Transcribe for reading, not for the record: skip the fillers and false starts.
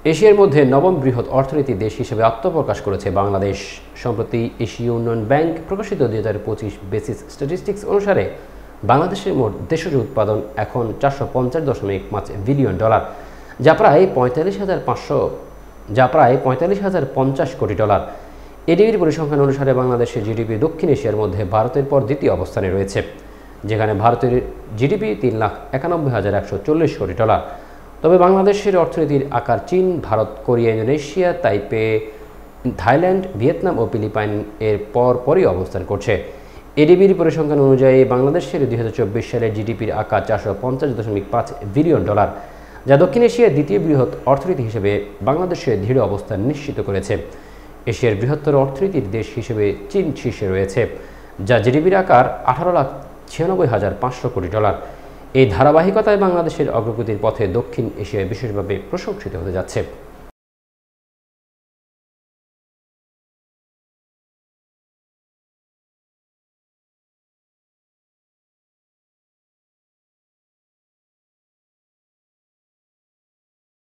এশিয়ার মধ্যে নবম বৃহৎ অর্থনীতি দেশ হিসেবে আত্মপ্রকাশ করেছে বাংলাদেশ। সম্প্রতি এশীয় উন্নয়ন ব্যাংক প্রকাশিত 2025 বেসিস স্ট্যাটিস্টিক্স অনুসারে বাংলাদেশের মোট দেশজ উৎপাদন এখন $450.5 বিলিয়ন, যা প্রায় 45,050 কোটি ডলার। এডিবির পরিসংখ্যান অনুসারে বাংলাদেশের জিডিপি দক্ষিণ এশিয়ার মধ্যে ভারতের পর দ্বিতীয় অবস্থানে রয়েছে, যেখানে ভারতের জিডিপি $3,91,140 কোটি ডলার। তবে বাংলাদেশের অর্থনীতির আকার চীন, Bharat, Korea, Indonesia, Taipei, Thailand, Vietnam ও ফিলিপাইন এর পরই অবস্থান করছে। এডিবির পরিসংখ্যান অনুযায়ী বাংলাদেশের 2024 সালের জিডিপির আকার $450.5 বিলিয়ন, যা দক্ষিণ এশিয়ার দ্বিতীয় বৃহৎ অর্থনীতি হিসেবে বাংলাদেশের দৃঢ় অবস্থান নিশ্চিত করেছে। এশিয়ার বৃহত্তর অর্থনীতির দেশ হিসেবে চীন শীর্ষে রয়েছে, যা জিডিপির আকার $18,96,500 কোটি ডলার। এই ধারাবাহিকতায় বাংলাদেশের অগ্রগতির পথে দক্ষিণ এশিয়ায় বিশেষভাবে প্রশংসিত হতে যাচ্ছে।